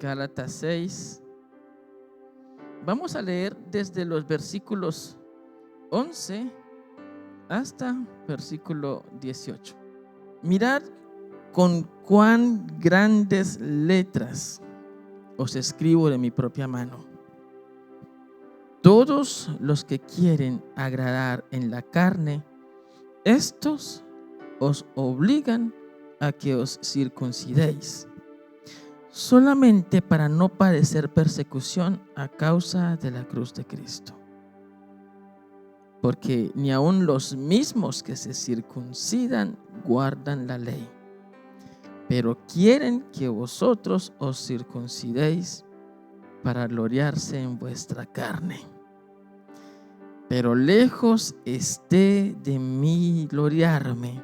Gálatas 6. Vamos a leer desde los versículos 11 hasta versículo 18. Mirad con cuán grandes letras os escribo de mi propia mano. Todos los que quieren agradar en la carne, estos os obligan a que os circuncidéis, solamente para no padecer persecución a causa de la cruz de Cristo. Porque ni aun los mismos que se circuncidan guardan la ley, pero quieren que vosotros os circuncidéis para gloriarse en vuestra carne. Pero lejos esté de mí gloriarme,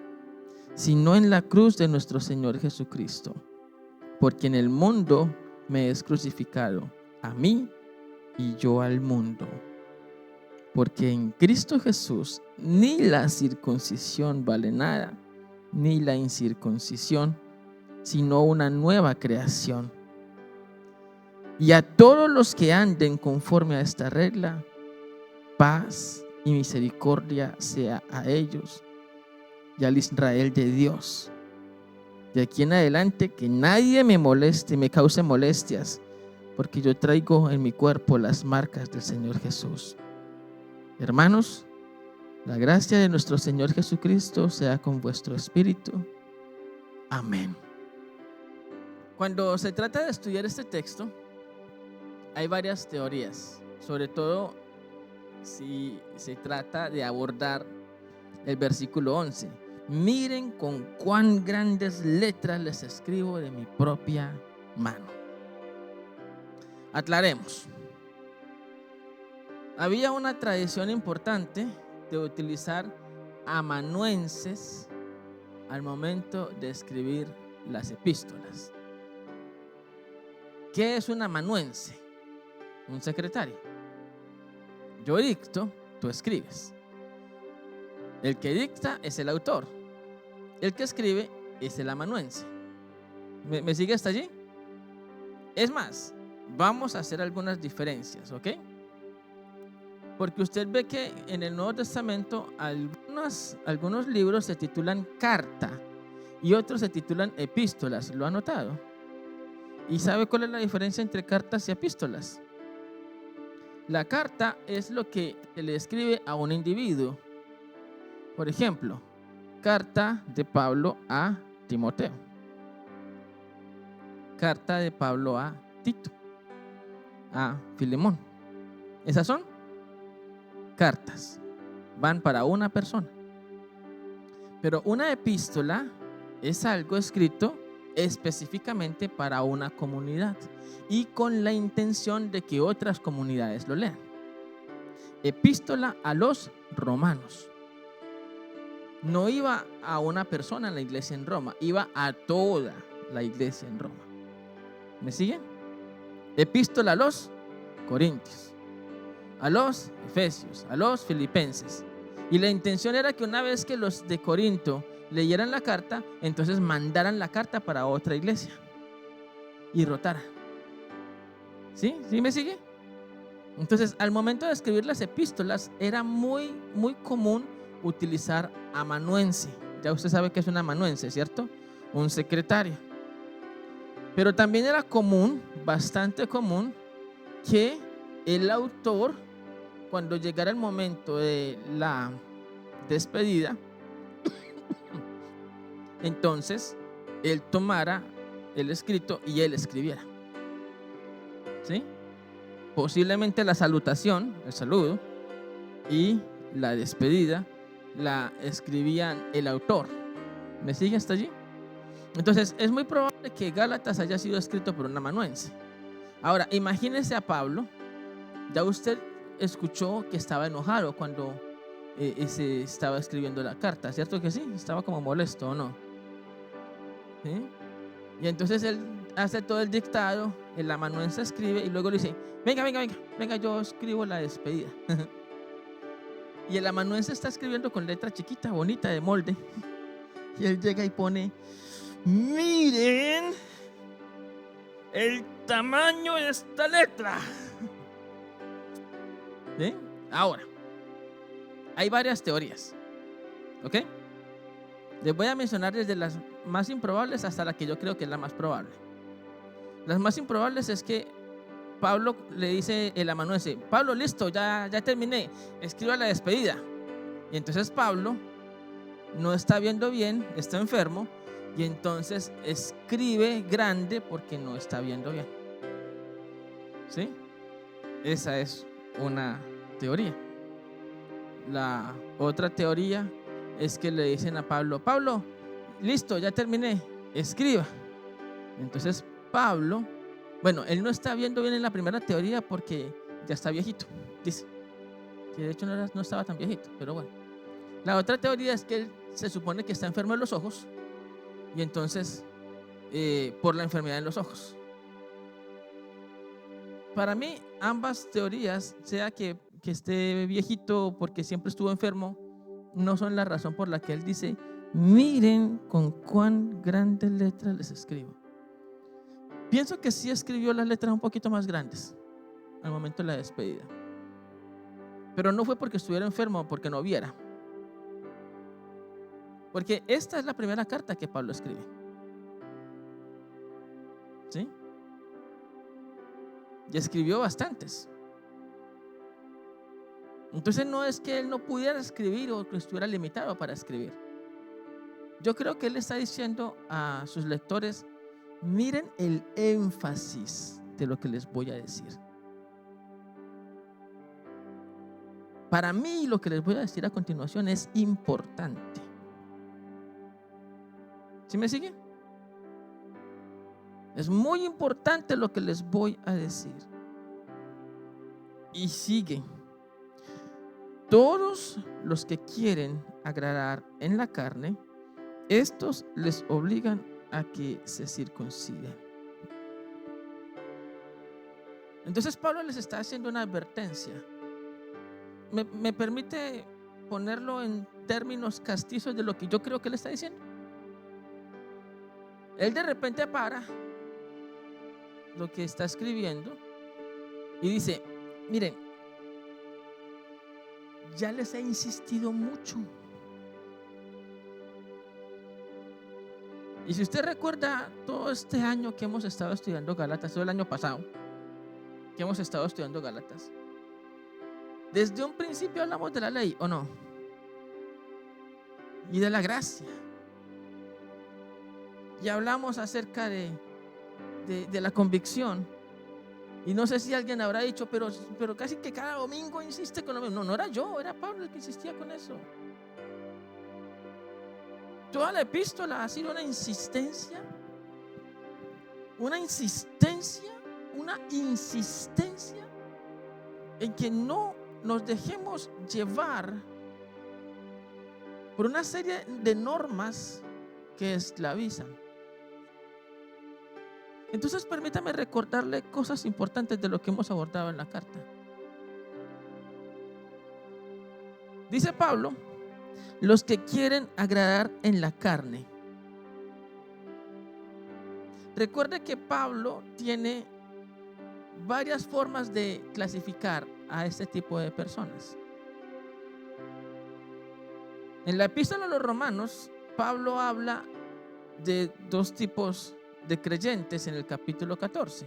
sino en la cruz de nuestro Señor Jesucristo, porque en el mundo me es crucificado a mí y yo al mundo. Porque en Cristo Jesús ni la circuncisión vale nada, ni la incircuncisión, sino una nueva creación. Y a todos los que anden conforme a esta regla, paz y misericordia sea a ellos y al Israel de Dios. De aquí en adelante que nadie me moleste, me cause molestias, porque yo traigo en mi cuerpo las marcas del Señor Jesús. Hermanos, la gracia de nuestro Señor Jesucristo sea con vuestro espíritu. Amén. Cuando se trata de estudiar este texto, hay varias teorías, sobre todo si se trata de abordar el versículo 11. Miren con cuán grandes letras les escribo de mi propia mano. Aclaremos. Había una tradición importante de utilizar amanuenses al momento de escribir las epístolas. ¿Qué es un amanuense? Un secretario. Yo dicto, tú escribes. El que dicta es el autor. El que escribe es el amanuense. ¿Me sigue hasta allí? Es más, vamos a hacer algunas diferencias, ¿ok? Porque usted ve que en el Nuevo Testamento algunos libros se titulan carta y otros se titulan epístolas. ¿Lo ha notado? ¿Y sabe cuál es la diferencia entre cartas y epístolas? La carta es lo que se le escribe a un individuo. Por ejemplo, carta de Pablo a Timoteo. Carta de Pablo a Tito, a Filemón. Esas son cartas. Van para una persona. Pero una epístola es algo escrito específicamente para una comunidad y con la intención de que otras comunidades lo lean. Epístola a los romanos. No iba a una persona en la iglesia en Roma, iba a toda la iglesia en Roma. ¿Me siguen? Epístola a los corintios, a los efesios, a los filipenses. Y la intención era que una vez que los de Corinto leyeran la carta, entonces mandaran la carta para otra iglesia y rotara. ¿Sí? ¿Sí me sigue? Entonces, al momento de escribir las epístolas, era muy común utilizar amanuense. Ya usted sabe que es un amanuense, ¿cierto? Un secretario. Pero también era común, bastante común, que el autor, cuando llegara el momento de la despedida, entonces él tomara el escrito y él escribiera. ¿Sí? Posiblemente la salutación, el saludo y la despedida la escribían el autor. ¿Me sigue hasta allí? Entonces es muy probable que Gálatas haya sido escrito por un amanuense. Ahora, imagínese a Pablo. Ya usted escuchó que estaba enojado cuando se estaba escribiendo la carta, ¿cierto que sí? Estaba como molesto, ¿o no? ¿Sí? Y entonces él hace todo el dictado, el amanuense escribe y luego le dice, venga, yo escribo la despedida. Y el amanuense está escribiendo con letra chiquita, bonita, de molde. Y él llega y pone, miren el tamaño de esta letra. ¿Sí? Ahora, hay varias teorías, ¿ok? Les voy a mencionar desde las más improbables hasta la que yo creo que es la más probable. Las más improbables es que Pablo le dice, el amanuense, Pablo, listo, ya terminé, escriba la despedida. Y entonces Pablo no está viendo bien, está enfermo, y entonces escribe grande porque no está viendo bien. ¿Sí? Esa es una teoría. La otra teoría es que le dicen a Pablo, Pablo, listo, ya terminé, escriba. Entonces Pablo, bueno, él no está viendo bien en la primera teoría porque ya está viejito, dice. Que de hecho no estaba tan viejito, pero bueno. La otra teoría es que él se supone que está enfermo de los ojos y entonces por la enfermedad en los ojos. Para mí ambas teorías, sea que esté viejito porque siempre estuvo enfermo, no son la razón por la que él dice, miren con cuán grandes letras les escribo. Pienso que sí escribió las letras un poquito más grandes al momento de la despedida, pero no fue porque estuviera enfermo o porque no viera, porque esta es la primera carta que Pablo escribe, ¿sí? Y escribió bastantes. Entonces no es que él no pudiera escribir o que estuviera limitado para escribir. Yo creo que él está diciendo a sus lectores, miren el énfasis de lo que les voy a decir. Para mí lo que les voy a decir a continuación es importante. ¿Sí me siguen? Es muy importante lo que les voy a decir. Y sigue. Todos los que quieren agradar en la carne, estos les obligan a que se circunciden. Entonces Pablo les está haciendo una advertencia. ¿Me permite ponerlo en términos castizos de lo que yo creo que él está diciendo? Él de repente para lo que está escribiendo y dice, miren, ya les he insistido mucho. Y si usted recuerda todo este año que hemos estado estudiando Gálatas, todo el año pasado que hemos estado estudiando Gálatas, desde un principio hablamos de la ley, ¿o no? Y de la gracia. Y hablamos acerca de la convicción. Y no sé si alguien habrá dicho, pero casi que cada domingo insiste con lo mismo. No era yo, era Pablo el que insistía con eso. Toda la epístola ha sido una insistencia, en que no nos dejemos llevar por una serie de normas que esclavizan. Entonces permítame recordarle cosas importantes de lo que hemos abordado en la carta. Dice Pablo, los que quieren agradar en la carne. Recuerde que Pablo tiene varias formas de clasificar a este tipo de personas. En la epístola a los Romanos, Pablo habla de dos tipos de creyentes en el capítulo 14.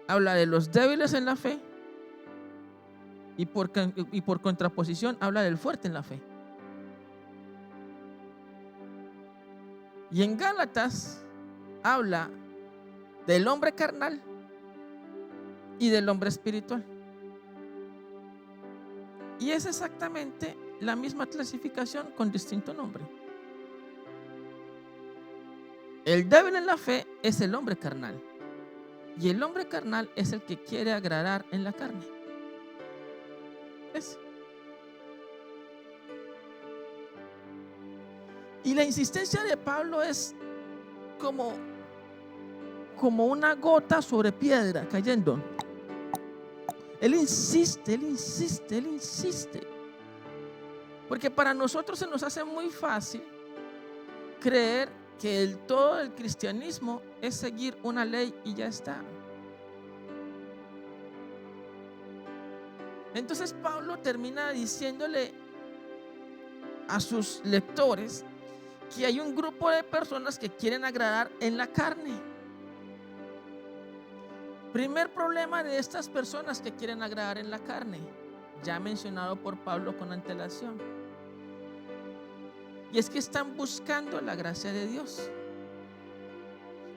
Habla de los débiles en la fe y por contraposición habla del fuerte en la fe. Y en Gálatas habla del hombre carnal y del hombre espiritual. Y es exactamente la misma clasificación con distinto nombre. El débil en la fe es el hombre carnal, y el hombre carnal es el que quiere agradar en la carne. ¿Ves? Y la insistencia de Pablo es como una gota sobre piedra cayendo. Él insiste. Porque para nosotros se nos hace muy fácil creer que el todo del cristianismo es seguir una ley y ya está. Entonces Pablo termina diciéndole a sus lectores que hay un grupo de personas que quieren agradar en la carne. Primer problema de estas personas que quieren agradar en la carne, ya mencionado por Pablo con antelación, y es que están buscando la gracia de Dios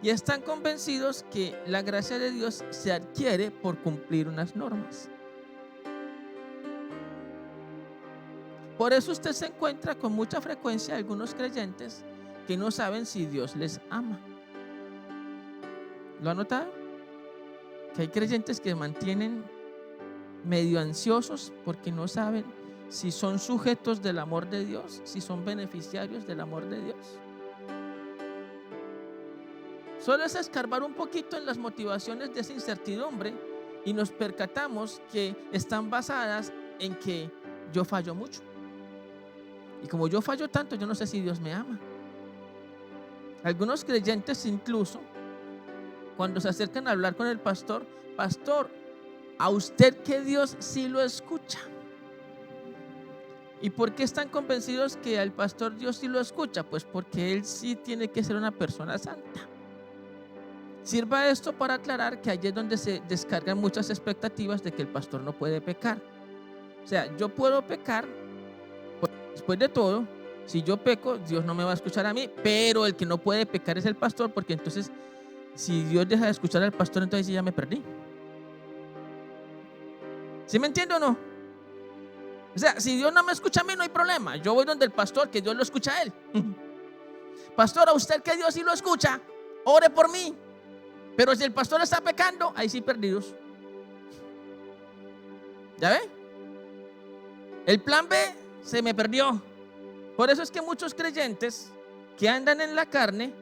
y están convencidos que la gracia de Dios se adquiere por cumplir unas normas. Por eso usted se encuentra con mucha frecuencia algunos creyentes que no saben si Dios les ama. ¿Lo ha notado? Que hay creyentes que mantienen medio ansiosos porque no saben si son sujetos del amor de Dios, si son beneficiarios del amor de Dios. Solo es escarbar un poquito en las motivaciones de esa incertidumbre y nos percatamos que están basadas en que yo fallo mucho. Y como yo fallo tanto, yo no sé si Dios me ama. Algunos creyentes incluso, cuando se acercan a hablar con el pastor, pastor, a usted que Dios sí lo escucha. ¿Y por qué están convencidos que al pastor Dios sí lo escucha? Pues porque él sí tiene que ser una persona santa. Sirva esto para aclarar que allí es donde se descargan muchas expectativas de que el pastor no puede pecar. O sea, yo puedo pecar, pues después de todo, si yo peco, Dios no me va a escuchar a mí, pero el que no puede pecar es el pastor, porque entonces, si Dios deja de escuchar al pastor, entonces ya me perdí. ¿Sí me entiende o no? O sea, si Dios no me escucha a mí, no hay problema. Yo voy donde el pastor, que Dios lo escucha a él. Pastor, a usted que Dios sí lo escucha, ore por mí. Pero si el pastor está pecando, ahí sí perdidos. ¿Ya ve? El plan B se me perdió. Por eso es que muchos creyentes que andan en la carne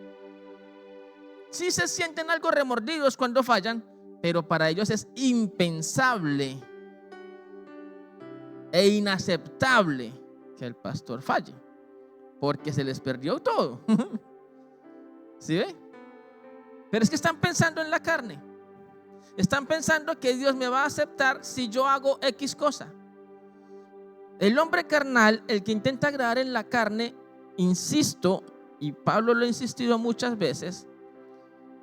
sí se sienten algo remordidos cuando fallan, pero para ellos es impensable e inaceptable que el pastor falle, porque se les perdió todo. ¿Sí ve? Pero es que están pensando en la carne. Están pensando que Dios me va a aceptar si yo hago X cosa. El hombre carnal, el que intenta agradar en la carne, insisto, y Pablo lo ha insistido muchas veces,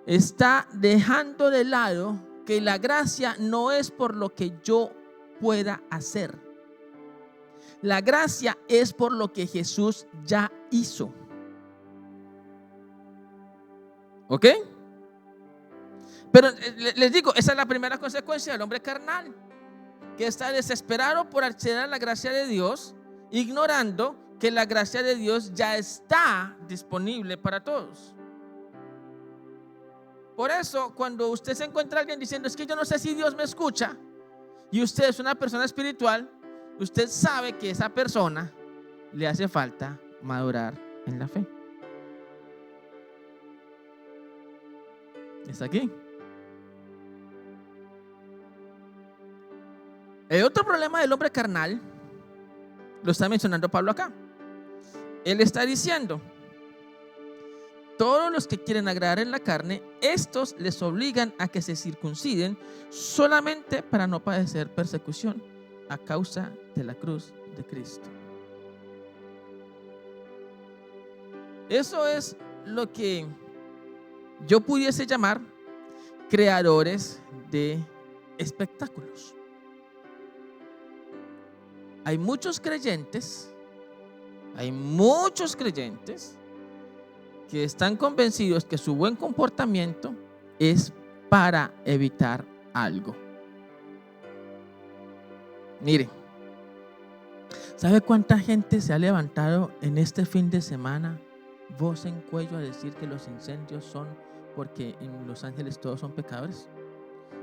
está dejando de lado que la gracia no es por lo que yo pueda hacer. La gracia es por lo que Jesús ya hizo. ¿Ok? Pero les digo, esa es la primera consecuencia del hombre carnal, que está desesperado por acceder a la gracia de Dios, ignorando que la gracia de Dios ya está disponible para todos. Por eso, cuando usted se encuentra a alguien diciendo, es que yo no sé si Dios me escucha, y usted es una persona espiritual, usted sabe que esa persona le hace falta madurar en la fe. ¿Está aquí? El otro problema del hombre carnal lo está mencionando Pablo acá. Él está diciendo, todos los que quieren agradar en la carne, estos les obligan a que se circunciden solamente para no padecer persecución a causa de la cruz de Cristo. Eso es lo que yo pudiese llamar creadores de espectáculos. Hay muchos creyentes que están convencidos que su buen comportamiento es para evitar algo. Mire, ¿sabe cuánta gente se ha levantado en este fin de semana, voz en cuello, a decir que los incendios son porque en Los Ángeles todos son pecadores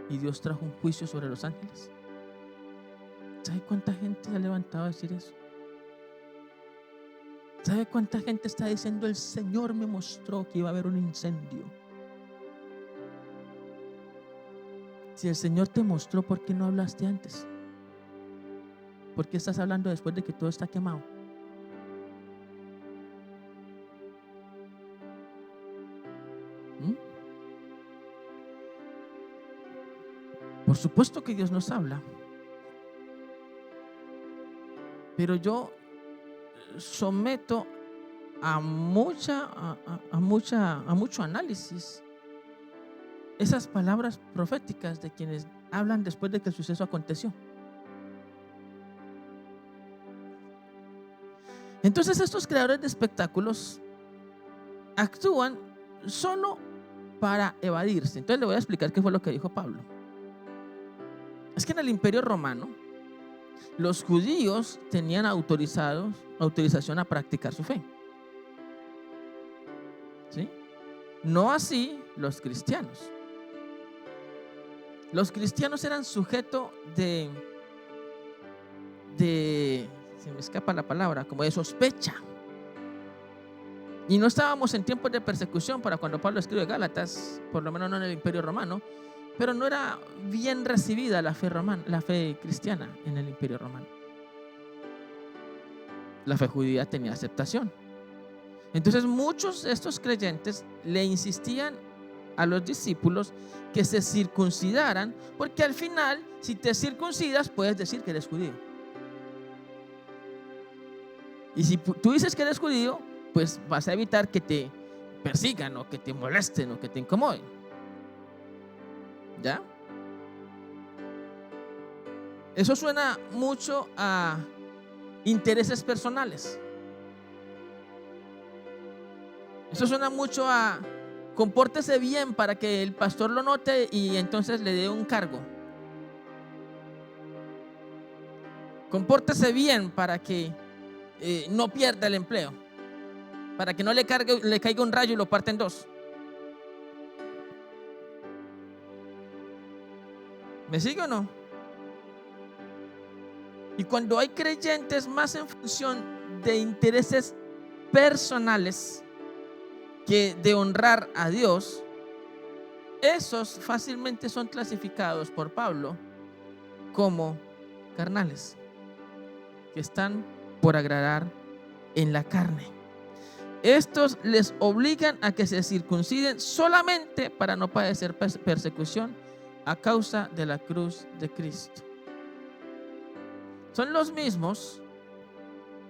y Dios trajo un juicio sobre Los Ángeles? ¿Sabe cuánta gente se ha levantado a decir eso? ¿Sabe cuánta gente está diciendo, el Señor me mostró que iba a haber un incendio? Si el Señor te mostró, ¿por qué no hablaste antes? ¿Por qué estás hablando después de que todo está quemado? ¿Mm? Por supuesto que Dios nos habla, pero yo someto a mucho análisis esas palabras proféticas de quienes hablan después de que el suceso aconteció. Entonces estos creadores de espectáculos actúan solo para evadirse. Entonces le voy a explicar qué fue lo que dijo Pablo. Es que en el Imperio Romano los judíos tenían autorización a practicar su fe, ¿sí? No así los cristianos. Los cristianos eran sujeto se me escapa la palabra, como de sospecha. Y no estábamos en tiempos de persecución para cuando Pablo escribe Gálatas, por lo menos no en el Imperio Romano, pero no era bien recibida la fe cristiana en el Imperio Romano. La fe judía tenía aceptación. Entonces muchos de estos creyentes le insistían a los discípulos que se circuncidaran, porque al final, si te circuncidas, puedes decir que eres judío. Y si tú dices que eres judío, pues vas a evitar que te persigan o que te molesten o que te incomoden. ¿Ya? Eso suena mucho a intereses personales. Eso suena mucho a compórtese bien para que el pastor lo note y entonces le dé un cargo. Compórtese bien para que no pierda el empleo, para que no le caiga un rayo y lo parte en dos. ¿Me sigue o no? Y cuando hay creyentes más en función de intereses personales que de honrar a Dios, esos fácilmente son clasificados por Pablo como carnales, que están por agradar en la carne. Estos les obligan a que se circunciden solamente para no padecer persecución a causa de la cruz de Cristo. Son los mismos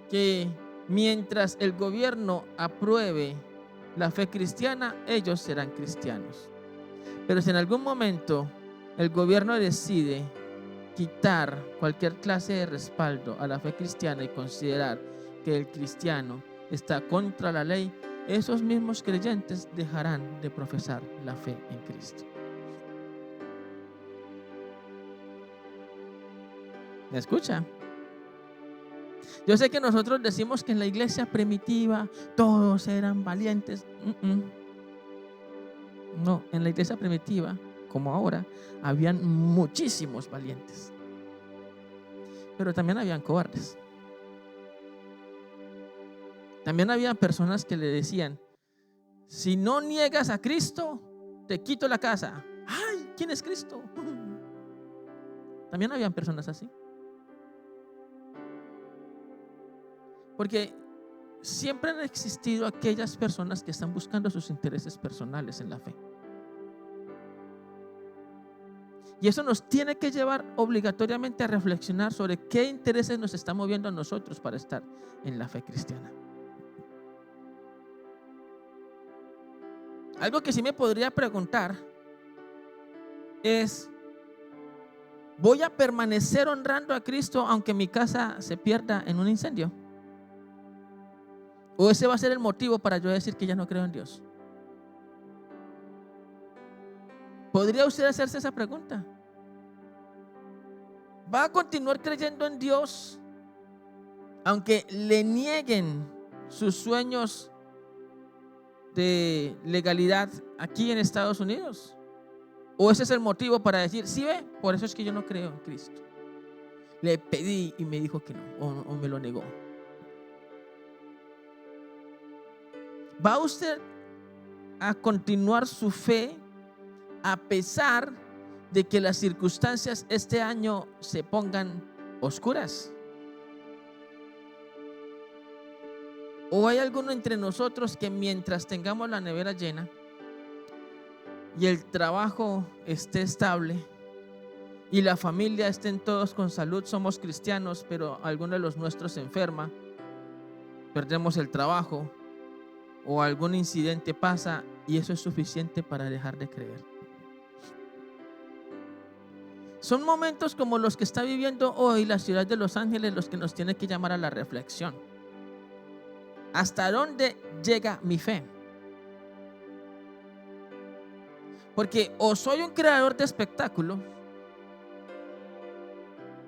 que mientras el gobierno apruebe la fe cristiana, ellos serán cristianos. Pero si en algún momento el gobierno decide quitar cualquier clase de respaldo a la fe cristiana y considerar que el cristiano está contra la ley, esos mismos creyentes dejarán de profesar la fe en Cristo. ¿Me escucha? Yo sé que nosotros decimos que en la iglesia primitiva todos eran valientes. No, en la iglesia primitiva, como ahora, habían muchísimos valientes, pero también habían cobardes. También había personas que le decían: si no niegas a Cristo, te quito la casa. ¡Ay! ¿Quién es Cristo? También habían personas así. Porque siempre han existido aquellas personas que están buscando sus intereses personales en la fe. Y eso nos tiene que llevar obligatoriamente a reflexionar sobre qué intereses nos están moviendo a nosotros para estar en la fe cristiana. Algo que sí me podría preguntar es: ¿voy a permanecer honrando a Cristo aunque mi casa se pierda en un incendio? ¿O ese va a ser el motivo para yo decir que ya no creo en Dios? ¿Podría usted hacerse esa pregunta? ¿Va a continuar creyendo en Dios aunque le nieguen sus sueños de legalidad aquí en Estados Unidos? ¿O ese es el motivo para decir: sí, ve, por eso es que yo no creo en Cristo? Le pedí y me dijo que no, o me lo negó. ¿Va usted a continuar su fe a pesar de que las circunstancias este año se pongan oscuras? ¿O hay alguno entre nosotros que mientras tengamos la nevera llena, y el trabajo esté estable y la familia estén todos con salud, somos cristianos, pero alguno de los nuestros se enferma, perdemos el trabajo o algún incidente pasa y eso es suficiente para dejar de creer. Son momentos como los que está viviendo hoy la ciudad de Los Ángeles los que nos tienen que llamar a la reflexión. ¿Hasta dónde llega mi fe? Porque o soy un creador de espectáculo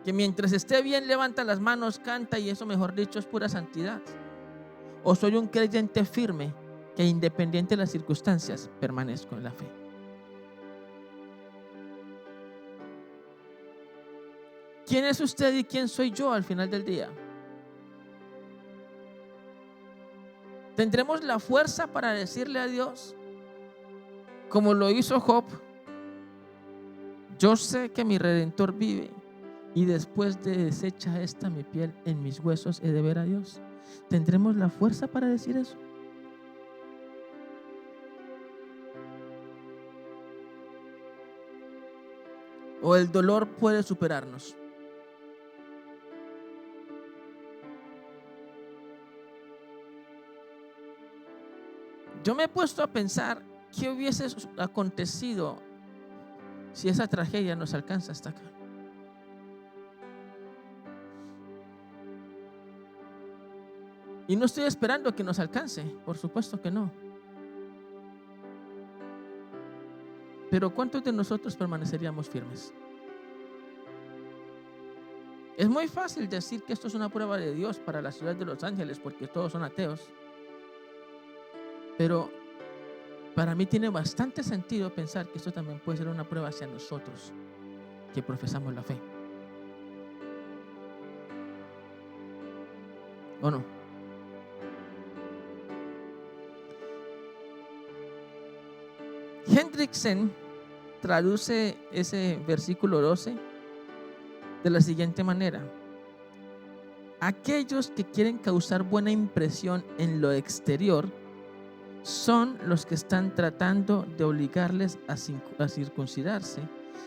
que mientras esté bien levanta las manos, canta y eso, mejor dicho, es pura santidad, o soy un creyente firme que independiente de las circunstancias permanezco en la fe. ¿Quién es usted y quién soy yo al final del día? ¿Tendremos la fuerza para decirle a Dios, como lo hizo Job: yo sé que mi Redentor vive y después de deshecha esta mi piel, en mis huesos he de ver a Dios? ¿Tendremos la fuerza para decir eso? ¿O el dolor puede superarnos? Yo me he puesto a pensar qué hubiese acontecido si esa tragedia nos alcanza hasta acá. Y no estoy esperando que nos alcance, por supuesto que no. Pero ¿cuántos de nosotros permaneceríamos firmes? Es muy fácil decir que esto es una prueba de Dios para la ciudad de Los Ángeles porque todos son ateos. Pero para mí tiene bastante sentido pensar que esto también puede ser una prueba hacia nosotros que profesamos la fe. ¿O no? Hendrickson traduce ese versículo 12 de la siguiente manera: aquellos que quieren causar buena impresión en lo exterior son los que están tratando de obligarles a circuncidarse,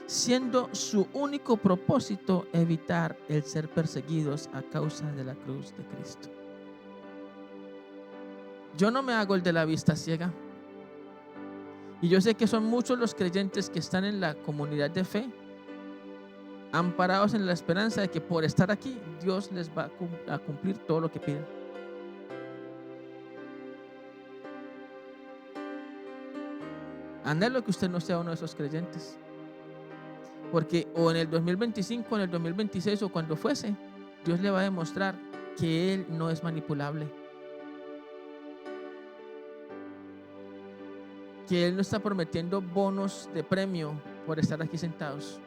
siendo su único propósito evitar el ser perseguidos a causa de la cruz de Cristo. Yo no me hago el de la vista ciega. Y yo sé que son muchos los creyentes que están en la comunidad de fe, amparados en la esperanza de que por estar aquí Dios les va a cumplir todo lo que piden. Anhelo que usted no sea uno de esos creyentes, porque o en el 2025, o en el 2026 o cuando fuese, Dios le va a demostrar que Él no es manipulable, que Él no está prometiendo bonos de premio por estar aquí sentados.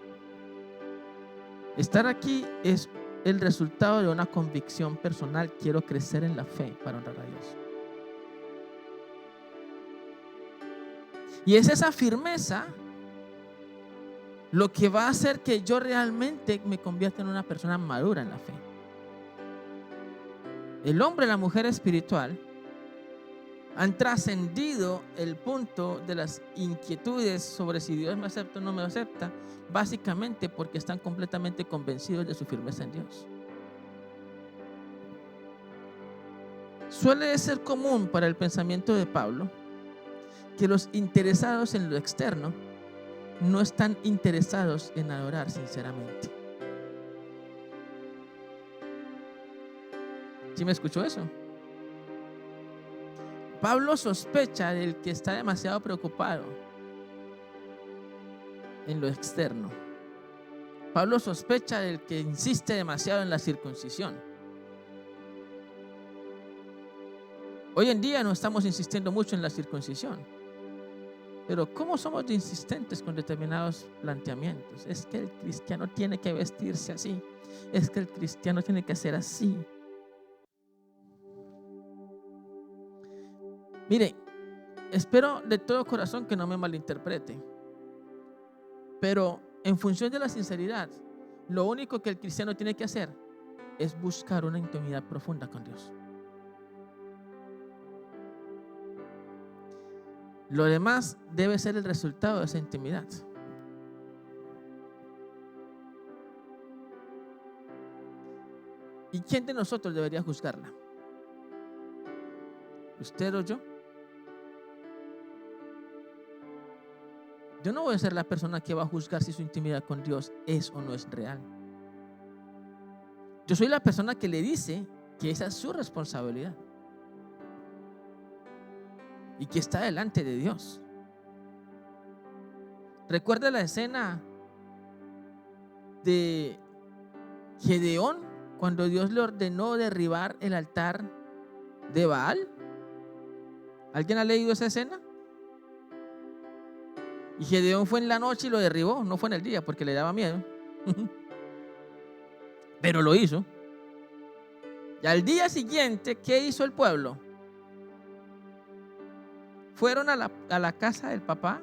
Estar aquí es el resultado de una convicción personal: quiero crecer en la fe para honrar a Dios. Y es esa firmeza lo que va a hacer que yo realmente me convierta en una persona madura en la fe. El hombre y la mujer espiritual han trascendido el punto de las inquietudes sobre si Dios me acepta o no me acepta, básicamente porque están completamente convencidos de su firmeza en Dios. Suele ser común para el pensamiento de Pablo que los interesados en lo externo no están interesados en adorar sinceramente. ¿Sí me escuchó eso? Pablo sospecha del que está demasiado preocupado en lo externo. Pablo sospecha del que insiste demasiado en la circuncisión. Hoy en día no estamos insistiendo mucho en la circuncisión, pero ¿cómo somos de insistentes con determinados planteamientos? Es que el cristiano tiene que vestirse así, es que el cristiano tiene que ser así. Mire, espero de todo corazón que no me malinterprete, pero en función de la sinceridad, lo único que el cristiano tiene que hacer es buscar una intimidad profunda con Dios. Lo demás debe ser el resultado de esa intimidad. ¿Y quién de nosotros debería juzgarla? ¿Usted o yo? Yo no voy a ser la persona que va a juzgar si su intimidad con Dios es o no es real. Yo soy la persona que le dice que esa es su responsabilidad y que está delante de Dios. ¿Recuerda la escena de Gedeón cuando Dios le ordenó derribar el altar de Baal? ¿Alguien ha leído esa escena? Y Gedeón fue en la noche y lo derribó, no fue en el día porque le daba miedo. Pero lo hizo. Y al día siguiente, ¿qué hizo el pueblo? Fueron a la casa del papá,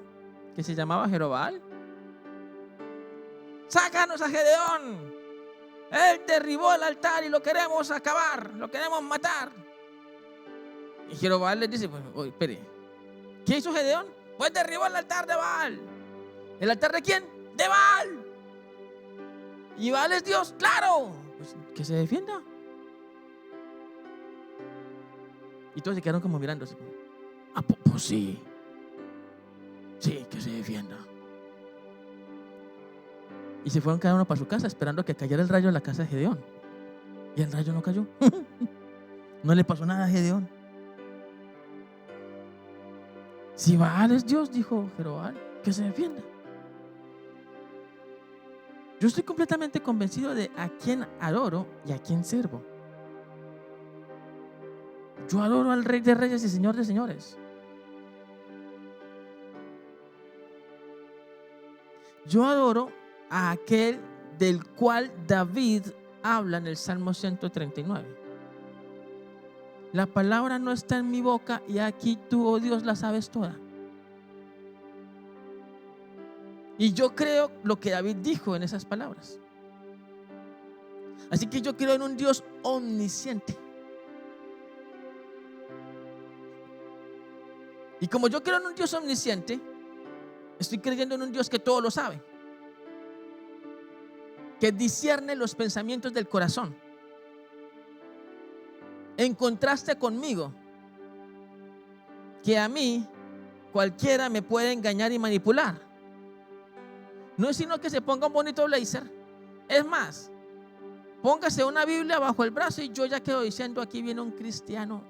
que se llamaba Jerobbaal. ¡Sácanos a Gedeón! Él derribó el altar y lo queremos acabar, lo queremos matar. Y Jerobbaal les dice: pues, oye, espere, ¿qué hizo Gedeón? Pues derribó el altar de Baal. ¿El altar de quién? De Baal. ¿Y Baal es Dios? ¡Claro! Pues que se defienda. Y todos se quedaron como mirándose. Ah, pues sí. Sí, que se defienda. Y se fueron cada uno para su casa esperando que cayera el rayo en la casa de Gedeón. Y el rayo no cayó. No le pasó nada a Gedeón. Si Baal es Dios, dijo Jerobbaal, que se defienda. Yo estoy completamente convencido de a quién adoro y a quién sirvo. Yo adoro al Rey de Reyes y Señor de Señores. Yo adoro a aquel del cual David habla en el Salmo 139. La palabra no está en mi boca y aquí tú, oh Dios, la sabes toda. Y yo creo lo que David dijo en esas palabras. Así que yo creo en un Dios omnisciente. Y como yo creo en un Dios omnisciente, estoy creyendo en un Dios que todo lo sabe, que discierne los pensamientos del corazón. En contraste conmigo, que a mí cualquiera me puede engañar y manipular. No es sino que se ponga un bonito blazer. Es más, póngase una Biblia bajo el brazo y yo ya quedo diciendo: aquí viene un cristiano.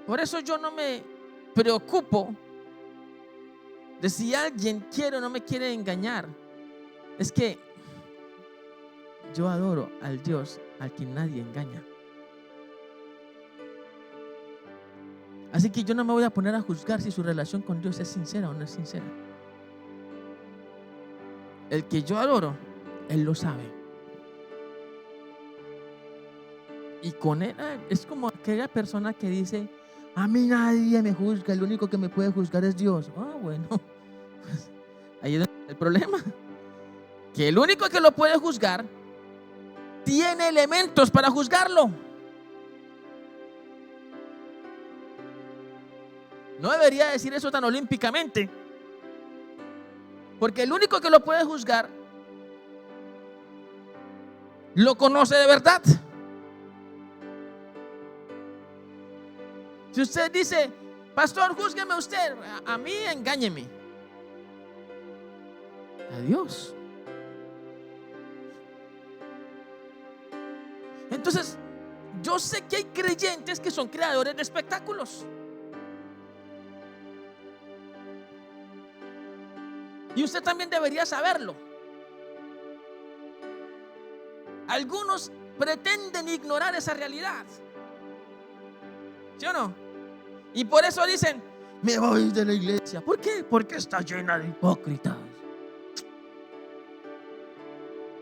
Por eso yo no me preocupo de si alguien quiere o no me quiere engañar. Es que yo adoro al Dios al que nadie engaña. Así que yo no me voy a poner a juzgar si su relación con Dios es sincera o no es sincera. El que yo adoro, Él lo sabe. Y con Él es como aquella persona que dice: a mí nadie me juzga, el único que me puede juzgar es Dios. Bueno, pues ahí es el problema. Que el único que lo puede juzgar tiene elementos para juzgarlo. No debería decir eso tan olímpicamente, porque el único que lo puede juzgar lo conoce de verdad. Si usted dice: pastor, júzgueme usted, a mí engáñeme. A Dios. Entonces, yo sé que hay creyentes que son creadores de espectáculos. Y usted también debería saberlo. Algunos pretenden ignorar esa realidad. ¿Sí o no? Y por eso dicen: me voy de la iglesia. ¿Por qué? Porque está llena de hipócritas.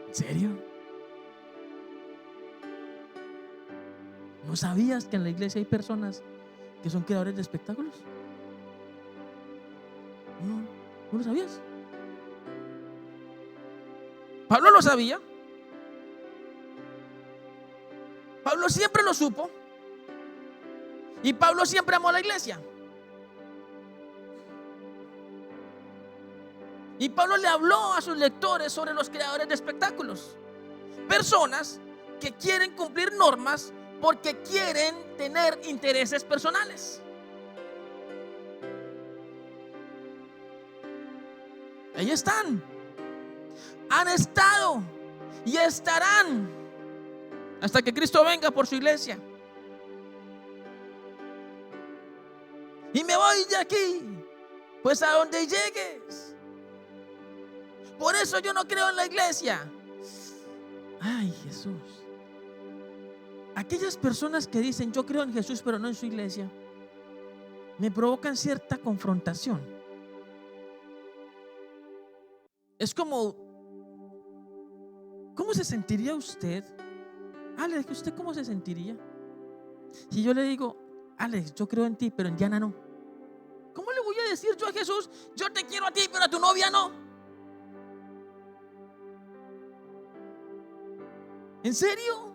¿En serio? ¿No sabías que en la iglesia hay personas que son creadores de espectáculos? ¿No lo sabías? Pablo lo sabía. Pablo siempre lo supo. Y Pablo siempre amó a la iglesia. Y Pablo le habló a sus lectores sobre los creadores de espectáculos. Personas que quieren cumplir normas porque quieren tener intereses personales. Ahí están. Han estado y estarán hasta que Cristo venga por su iglesia. Y me voy de aquí, pues a donde llegues. Por eso yo no creo en la iglesia. Ay, Jesús. Aquellas personas que dicen yo creo en Jesús pero no en su iglesia, me provocan cierta confrontación. Es como, ¿cómo se sentiría usted? Alex, ¿usted cómo se sentiría si yo le digo, Alex, yo creo en ti pero en Diana no? ¿Cómo le voy a decir yo a Jesús, yo te quiero a ti pero a tu novia no? ¿En serio?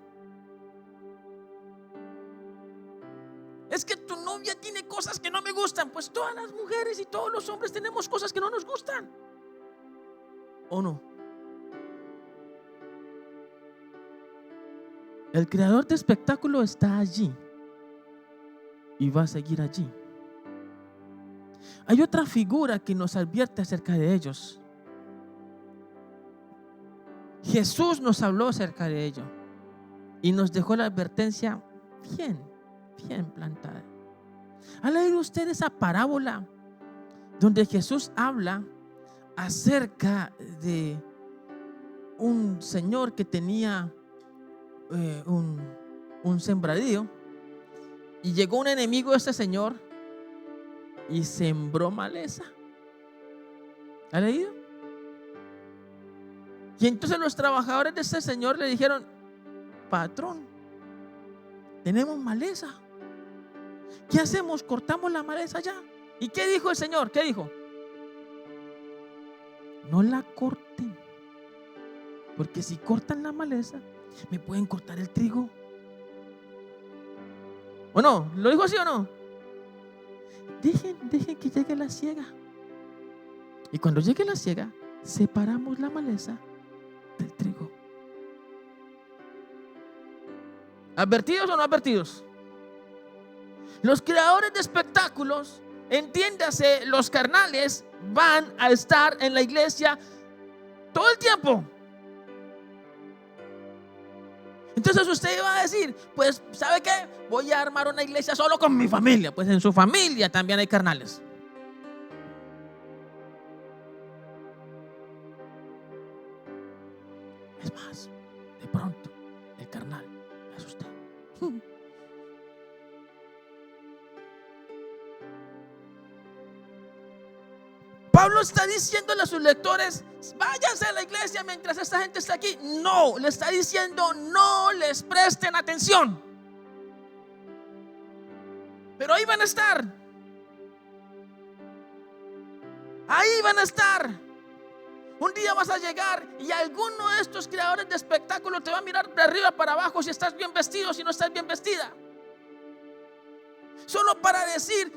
Es que tu novia tiene cosas que no me gustan. Pues todas las mujeres y todos los hombres tenemos cosas que no nos gustan, ¿o no? El creador de espectáculo está allí y va a seguir allí. Hay otra figura que nos advierte acerca de ellos. Jesús nos habló acerca de ello y nos dejó la advertencia bien plantada. ¿Ha leído usted esa parábola donde Jesús habla acerca de un señor que tenía un sembradío y llegó un enemigo de este señor y sembró maleza? ¿Ha leído? Y entonces los trabajadores de ese señor le dijeron, patrón, tenemos maleza, ¿qué hacemos? ¿Cortamos la maleza ya? ¿Y qué dijo el señor? ¿Qué dijo? No la corten, porque si cortan la maleza me pueden cortar el trigo. ¿O no? ¿Lo dijo así o no? Dejen que llegue la siega. Y cuando llegue la siega, separamos la maleza del trigo. ¿Advertidos o no advertidos? Los creadores de espectáculos, entiéndase, los carnales, van a estar en la iglesia todo el tiempo. Entonces usted iba a decir, pues ¿sabe qué? Voy a armar una iglesia solo con mi familia. Pues en su familia también hay carnales. Es más, de pronto el carnal es usted. Pablo está diciéndole a sus lectores, váyanse a la iglesia mientras esta gente está aquí. No, le está diciendo, no les presten atención. Pero ahí van a estar. Ahí van a estar. Un día vas a llegar y alguno de estos creadores de espectáculos te va a mirar de arriba para abajo si estás bien vestido, si no estás bien vestida. Solo para decir,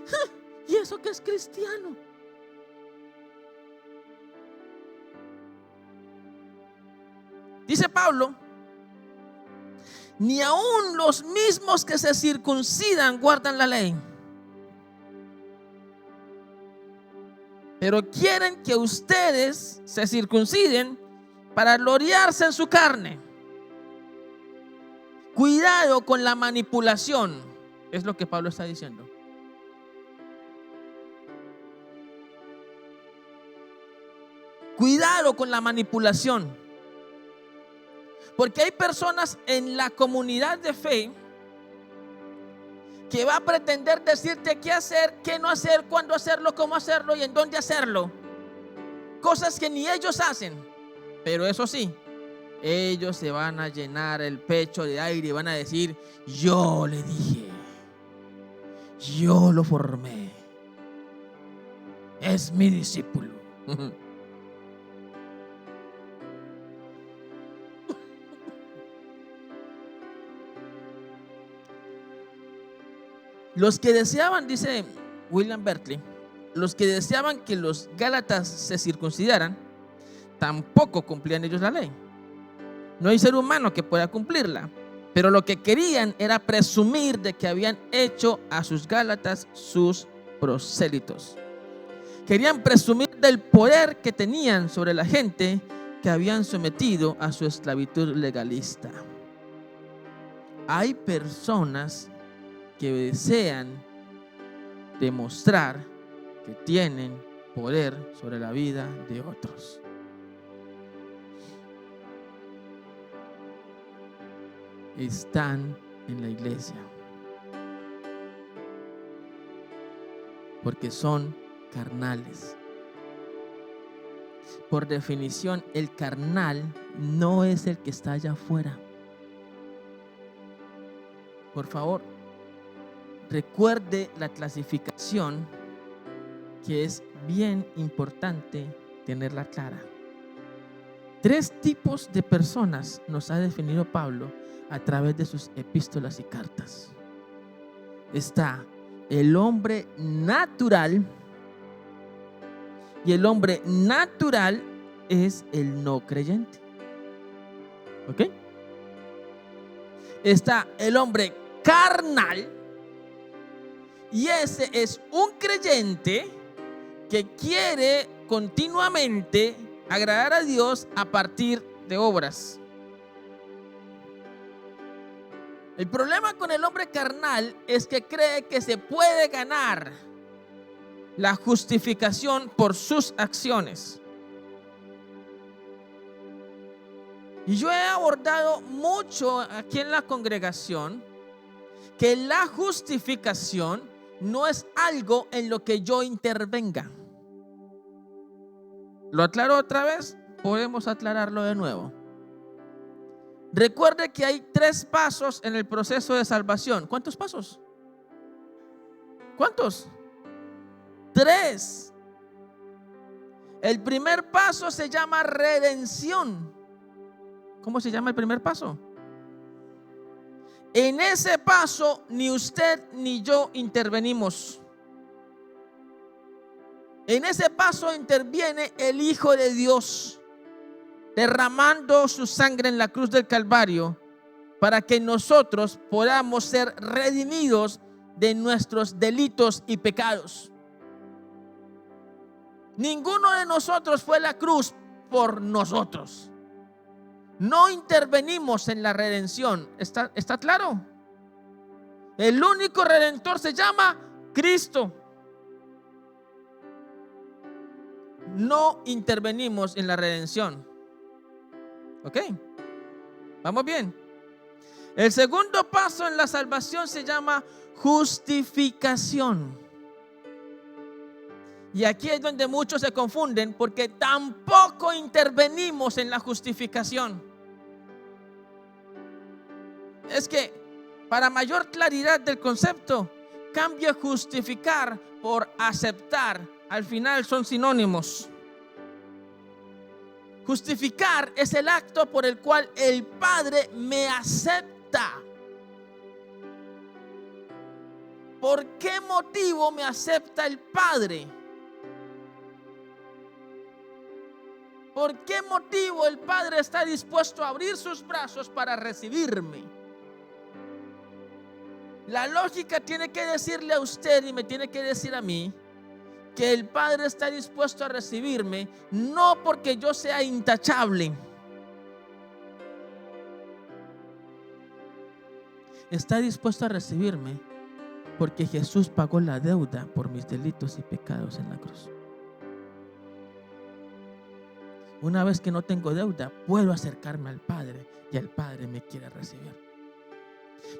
¿y eso que es cristiano? Dice Pablo, ni aun los mismos que se circuncidan guardan la ley, pero quieren que ustedes se circunciden para gloriarse en su carne. Cuidado con la manipulación, es lo que Pablo está diciendo. Cuidado con la manipulación. Porque hay personas en la comunidad de fe que va a pretender decirte qué hacer, qué no hacer, cuándo hacerlo, cómo hacerlo y en dónde hacerlo. Cosas que ni ellos hacen. Pero eso sí, ellos se van a llenar el pecho de aire y van a decir, yo le dije, yo lo formé, es mi discípulo. Los que deseaban, dice William Berkeley, los que deseaban que los gálatas se circuncidaran, tampoco cumplían ellos la ley. No hay ser humano que pueda cumplirla, pero lo que querían era presumir de que habían hecho a sus gálatas sus prosélitos. Querían presumir del poder que tenían sobre la gente que habían sometido a su esclavitud legalista. Hay personas que desean demostrar que tienen poder sobre la vida de otros. Están en la iglesia porque son carnales. Por definición, el carnal no es el que está allá afuera. Por favor, recuerde la clasificación, que es bien importante tenerla clara. 3 tipos de personas nos ha definido Pablo a través de sus epístolas y cartas. Está el hombre natural, y el hombre natural es el no creyente. ¿Ok? Está el hombre carnal, y ese es un creyente que quiere continuamente agradar a Dios a partir de obras. El problema con el hombre carnal es que cree que se puede ganar la justificación por sus acciones. Y yo he abordado mucho aquí en la congregación que la justificación no es algo en lo que yo intervenga. ¿Lo aclaro otra vez? Podemos aclararlo de nuevo. Recuerde que hay 3 pasos en el proceso de salvación. ¿Cuántos pasos? ¿Cuántos? 3. El primer paso se llama redención. ¿Cómo se llama el primer paso? En ese paso ni usted ni yo intervenimos. En ese paso interviene el Hijo de Dios, derramando su sangre en la cruz del Calvario para que nosotros podamos ser redimidos de nuestros delitos y pecados. Ninguno de nosotros fue a la cruz por nosotros. No intervenimos en la redención. ¿Está claro? El único redentor se llama Cristo. No intervenimos en la redención. ¿Ok? ¿Vamos bien? El segundo paso en la salvación se llama justificación. Y aquí es donde muchos se confunden, porque tampoco intervenimos en la justificación. Es que para mayor claridad del concepto, cambia justificar por aceptar. Al final son sinónimos. Justificar es el acto por el cual el Padre me acepta. ¿Por qué motivo me acepta el Padre? ¿Por qué motivo el Padre está dispuesto a abrir sus brazos para recibirme? La lógica tiene que decirle a usted y me tiene que decir a mí que el Padre está dispuesto a recibirme, no porque yo sea intachable. Está dispuesto a recibirme porque Jesús pagó la deuda por mis delitos y pecados en la cruz. Una vez que no tengo deuda, puedo acercarme al Padre y el Padre me quiere recibir.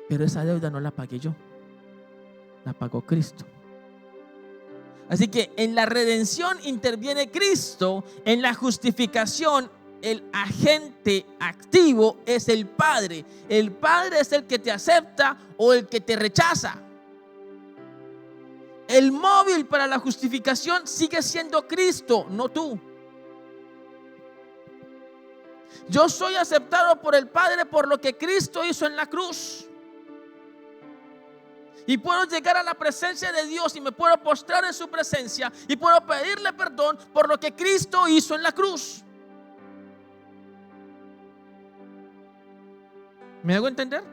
Pero esa deuda no la pagué yo, la pagó Cristo. Así que en la redención interviene Cristo. En la justificación, el agente activo es el Padre. El Padre es el que te acepta o el que te rechaza. El móvil para la justificación sigue siendo Cristo, no tú. Yo soy aceptado por el Padre por lo que Cristo hizo en la cruz. Y puedo llegar a la presencia de Dios y me puedo postrar en su presencia y puedo pedirle perdón por lo que Cristo hizo en la cruz. ¿Me hago entender?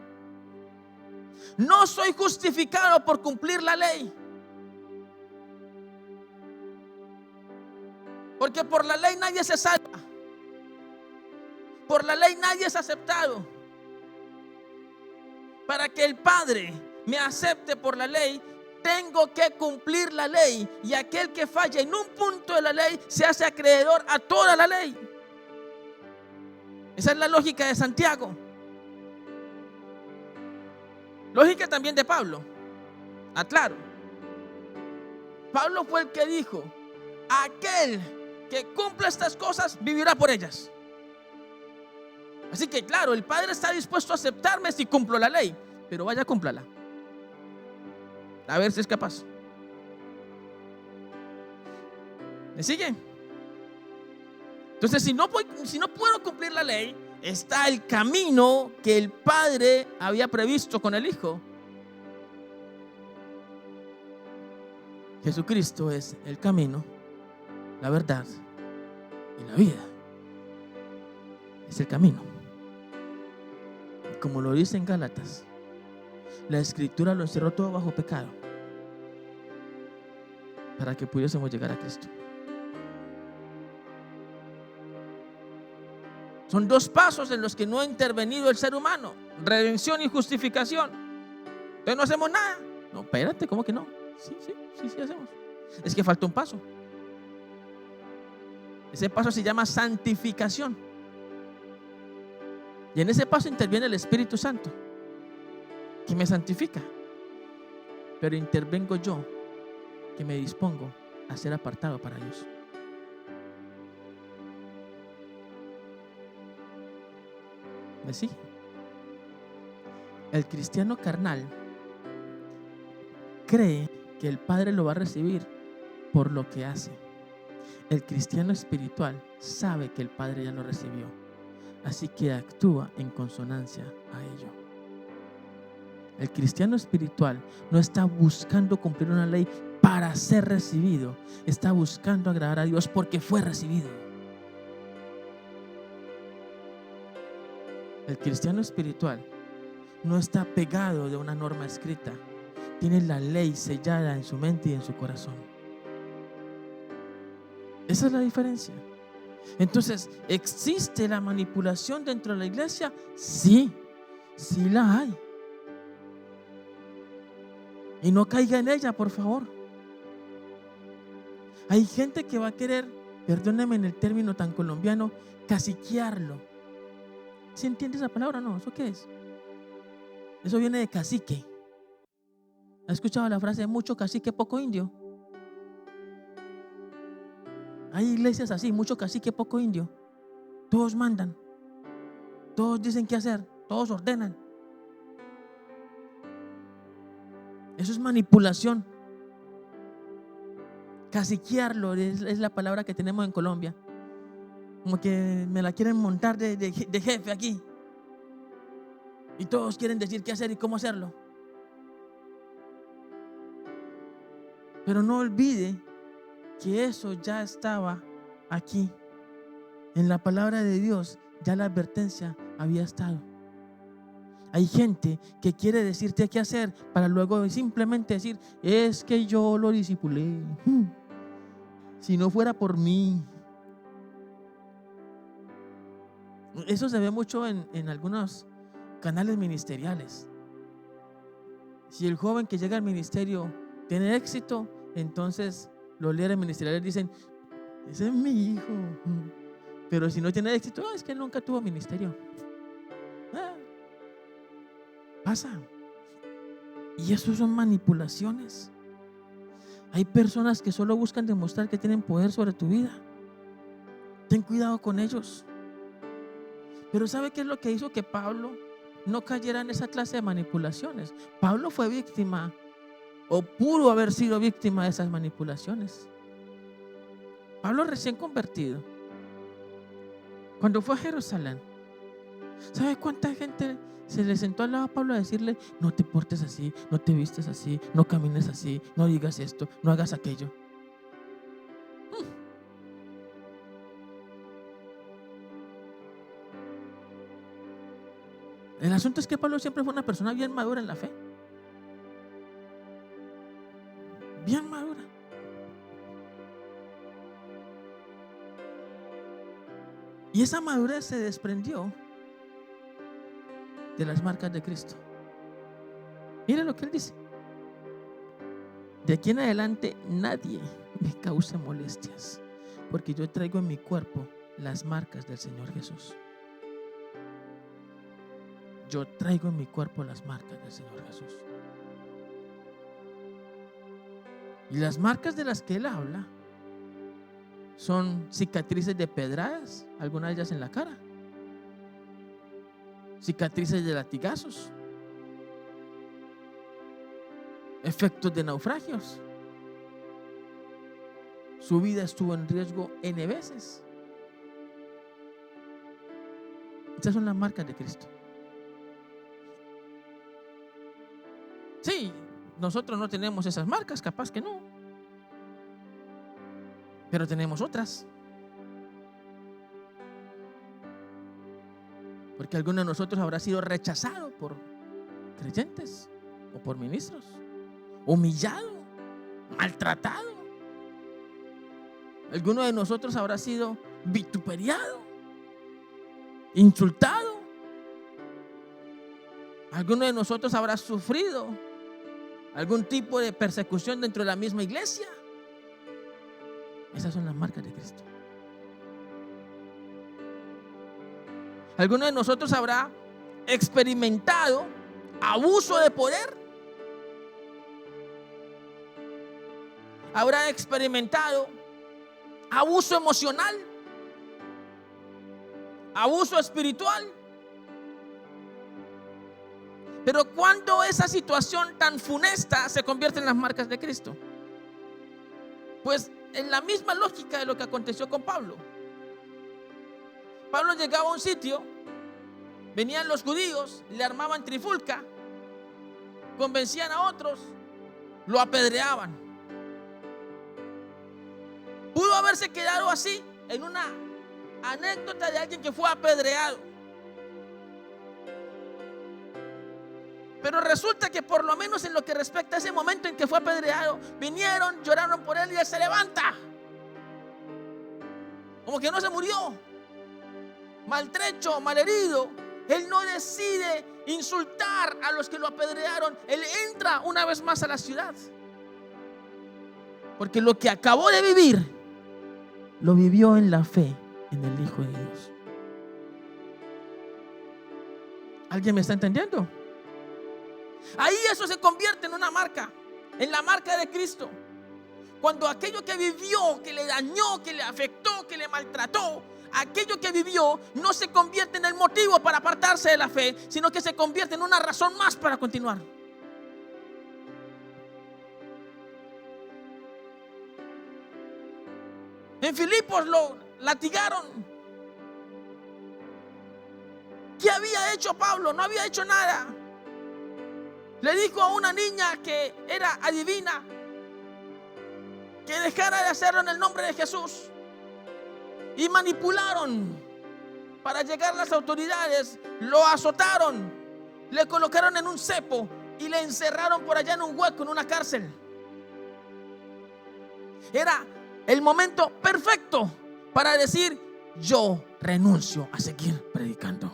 No soy justificado por cumplir la ley. Porque por la ley nadie se salva. Por la ley nadie es aceptado. Para que el Padre me acepte por la ley, tengo que cumplir la ley. Y aquel que falla en un punto de la ley se hace acreedor a toda la ley. Esa es la lógica de Santiago. Lógica también de Pablo. Aclaro. Pablo fue el que dijo: aquel que cumpla estas cosas vivirá por ellas. Así que claro, el Padre está dispuesto a aceptarme si cumplo la ley, pero vaya, cúmplala. A ver si es capaz. ¿Me sigue? Entonces, si no puedo cumplir la ley, está el camino que el Padre había previsto con el Hijo. Jesucristo es el camino, la verdad y la vida. Es el camino. Y como lo dice en Gálatas, la Escritura lo encerró todo bajo pecado para que pudiésemos llegar a Cristo. Son dos pasos en los que no ha intervenido el ser humano: redención y justificación. Entonces no hacemos nada. No, espérate, ¿cómo que no? Sí hacemos. Es que falta un paso. Ese paso se llama santificación. Y en ese paso interviene el Espíritu Santo, que me santifica. Pero intervengo yo, que me dispongo a ser apartado para Dios. ¿Me sigue? El cristiano carnal cree que el Padre lo va a recibir por lo que hace. El cristiano espiritual sabe que el Padre ya lo recibió, así que actúa en consonancia a ello. El cristiano espiritual no está buscando cumplir una ley para ser recibido, está buscando agradar a Dios porque fue recibido. El cristiano espiritual no está pegado de una norma escrita, tiene la ley sellada en su mente y en su corazón. Esa es la diferencia. Entonces, ¿existe la manipulación dentro de la iglesia? Sí, sí la hay. Y no caiga en ella, por favor. Hay gente que va a querer, perdóneme en el término tan colombiano, caciquearlo. ¿Sí entiende esa palabra? No, ¿eso qué es? Eso viene de cacique. ¿Ha escuchado la frase mucho cacique, poco indio? Hay iglesias así, mucho cacique, poco indio. Todos mandan, todos dicen qué hacer, todos ordenan. Eso es manipulación. Caciquearlo es la palabra que tenemos en Colombia. Como que me la quieren montar de jefe aquí. Y todos quieren decir qué hacer y cómo hacerlo. Pero no olvide que eso ya estaba aquí. En la palabra de Dios ya la advertencia había estado. Hay gente que quiere decirte qué hacer para luego simplemente decir: es que yo lo discipulé. Si no fuera por mí. Eso se ve mucho en algunos canales ministeriales. Si el joven que llega al ministerio tiene éxito, entonces los líderes ministeriales dicen: ese es mi hijo. Pero si no tiene éxito, es que él nunca tuvo ministerio. Pasa. Y eso son manipulaciones. Hay personas que solo buscan demostrar que tienen poder sobre tu vida. Ten cuidado con ellos. Pero ¿sabe qué es lo que hizo que Pablo no cayera en esa clase de manipulaciones? Pablo fue víctima, o pudo haber sido víctima de esas manipulaciones. Pablo recién convertido, cuando fue a Jerusalén, ¿sabe cuánta gente Se le sentó al lado a Pablo a decirle: no te portes así, no te vistes así, no camines así, no digas esto, no hagas aquello. El asunto es que Pablo siempre fue una persona bien madura en la fe. Bien madura. Y esa madurez se desprendió de las marcas de Cristo. Mire lo que él dice: de aquí en adelante nadie me cause molestias, porque yo traigo en mi cuerpo las marcas del Señor Jesús. Yo traigo en mi cuerpo las marcas del Señor Jesús. Y las marcas de las que él habla son cicatrices de pedradas, algunas de ellas en la cara, cicatrices de latigazos, efectos de naufragios. Su vida estuvo en riesgo N veces. Estas son las marcas de Cristo. Sí, nosotros no tenemos esas marcas, capaz que no, pero tenemos otras. Porque alguno de nosotros habrá sido rechazado por creyentes o por ministros, humillado, maltratado. Alguno de nosotros habrá sido vituperiado, insultado. Alguno de nosotros habrá sufrido algún tipo de persecución dentro de la misma iglesia. Esas son las marcas de Cristo. Alguno de nosotros habrá experimentado abuso de poder. Habrá experimentado abuso emocional, abuso espiritual. Pero ¿cuándo esa situación tan funesta se convierte en las marcas de Cristo? Pues en la misma lógica de lo que aconteció con Pablo. Pablo llegaba a un sitio, venían los judíos, le armaban trifulca, convencían a otros, lo apedreaban. Pudo haberse quedado así en una anécdota de alguien que fue apedreado. Pero resulta que por lo menos en lo que respecta a ese momento en que fue apedreado, vinieron, lloraron por él y él se levanta. Como que no se murió. Maltrecho, malherido. Él no decide insultar a los que lo apedrearon. Él entra una vez más a la ciudad. Porque lo que acabó de vivir, lo vivió en la fe en el Hijo de Dios. ¿Alguien me está entendiendo? Ahí eso se convierte en una marca, en la marca de Cristo. Cuando aquello que vivió, que le dañó, que le afectó, que le maltrató, aquello que vivió no se convierte en el motivo para apartarse de la fe, sino que se convierte en una razón más para continuar. En Filipos lo latigaron. ¿Qué había hecho Pablo? No había hecho nada. Le dijo a una niña que era adivina que dejara de hacerlo en el nombre de Jesús. Y manipularon para llegar a las autoridades. Lo azotaron, le colocaron en un cepo y le encerraron por allá en un hueco, en una cárcel. Era el momento perfecto para decir: yo renuncio a seguir predicando.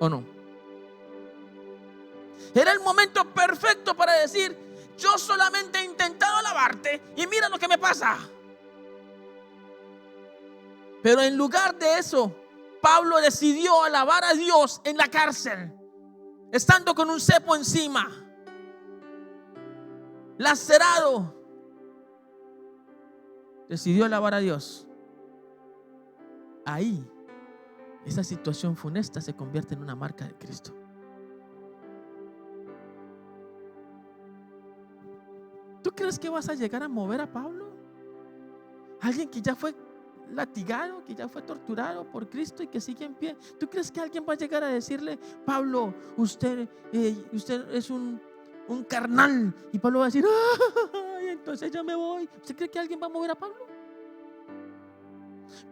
¿O no? Era el momento perfecto para decir: yo solamente he intentado alabarte y mira lo que me pasa. Pero en lugar de eso, Pablo decidió alabar a Dios en la cárcel, estando con un cepo encima, lacerado. Decidió alabar a Dios. Ahí, esa situación funesta se convierte en una marca de Cristo. ¿Tú crees que vas a llegar a mover a Pablo? Alguien que ya fue latigado, que ya fue torturado por Cristo y que sigue en pie. ¿Tú crees que alguien va a llegar a decirle: Pablo, usted es un carnal? Y Pablo va a decir: ¡ay, entonces ya me voy! ¿Usted cree que alguien va a mover a Pablo?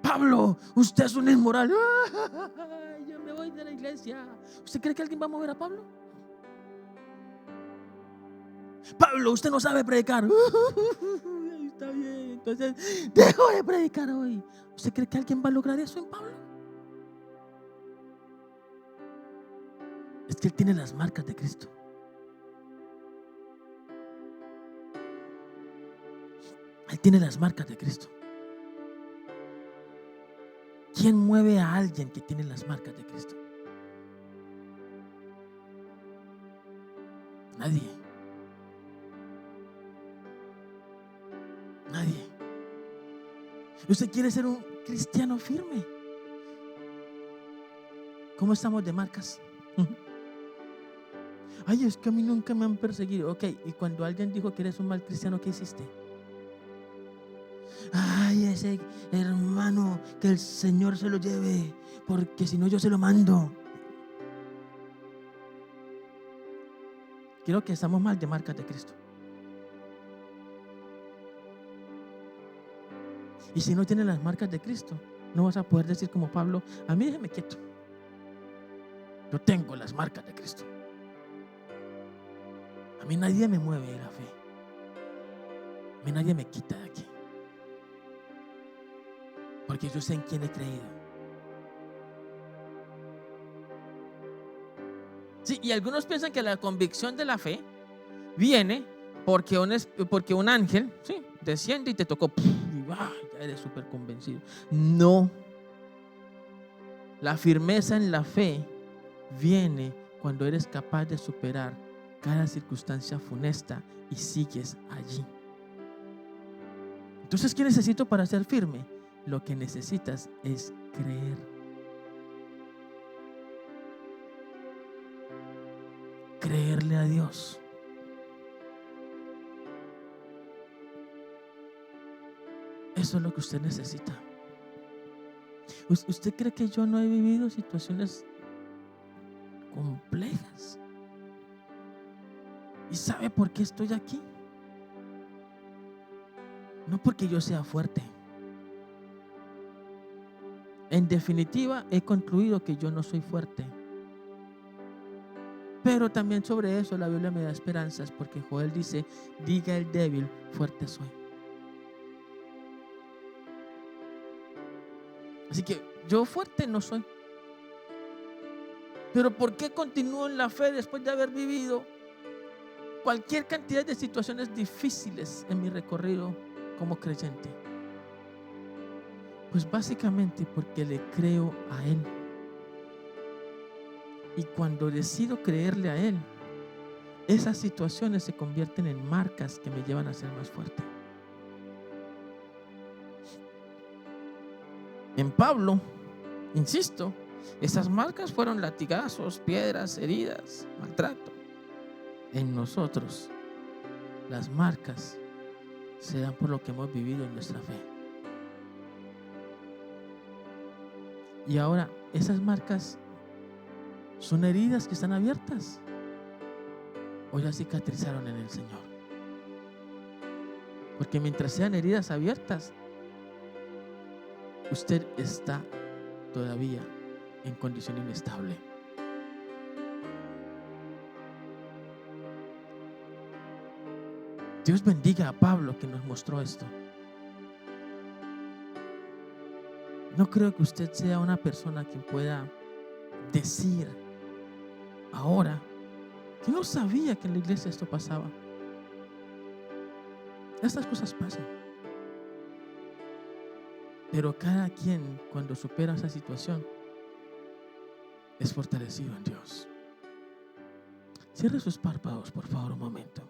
Pablo, usted es un inmoral. ¡Ay, yo me voy de la iglesia! ¿Usted cree que alguien va a mover a Pablo? Pablo, usted no sabe predicar. Está bien, entonces dejo de predicar hoy. ¿Usted cree que alguien va a lograr eso en Pablo? Es que él tiene las marcas de Cristo. Él tiene las marcas de Cristo. ¿Quién mueve a alguien que tiene las marcas de Cristo? Nadie. Nadie. Usted quiere ser un cristiano firme. ¿Cómo estamos de marcas? Ay, es que a mí nunca me han perseguido. Ok, y cuando alguien dijo que eres un mal cristiano, ¿qué hiciste? Ay, ese hermano, que el Señor se lo lleve, porque si no yo se lo mando. Creo que estamos mal de marcas de Cristo. Y si no tienes las marcas de Cristo, no vas a poder decir como Pablo: a mí déjeme quieto, yo tengo las marcas de Cristo. A mí nadie me mueve de la fe. A mí nadie me quita de aquí, porque yo sé en quién he creído. Sí, y algunos piensan que la convicción de la fe viene porque un ángel, sí, desciende y te tocó, y ya eres súper convencido. No. La firmeza en la fe viene cuando eres capaz de superar cada circunstancia funesta y sigues allí. Entonces, ¿qué necesito para ser firme? Lo que necesitas es creer. Creerle a Dios. Eso es lo que usted necesita. ¿Usted cree que yo no he vivido situaciones complejas? ¿Y sabe por qué estoy aquí? No porque yo sea fuerte. En definitiva, he concluido que yo no soy fuerte. Pero también sobre eso la Biblia me da esperanzas, porque Joel dice: diga el débil, fuerte soy. Así que yo fuerte no soy. Pero ¿por qué continúo en la fe después de haber vivido cualquier cantidad de situaciones difíciles en mi recorrido como creyente? Pues básicamente porque le creo a Él. Y cuando decido creerle a Él, esas situaciones se convierten en marcas que me llevan a ser más fuerte. En Pablo, insisto, esas marcas fueron latigazos, piedras, heridas, maltrato. En nosotros, las marcas se dan por lo que hemos vivido en nuestra fe. Y ahora, esas marcas son heridas que están abiertas o ya cicatrizaron en el Señor. Porque mientras sean heridas abiertas, usted está todavía en condición inestable. Dios bendiga a Pablo, que nos mostró esto. No creo que usted sea una persona que pueda decir ahora que no sabía que en la iglesia esto pasaba. Estas cosas pasan. Pero cada quien, cuando supera esa situación, es fortalecido en Dios. Cierre sus párpados, por favor, un momento.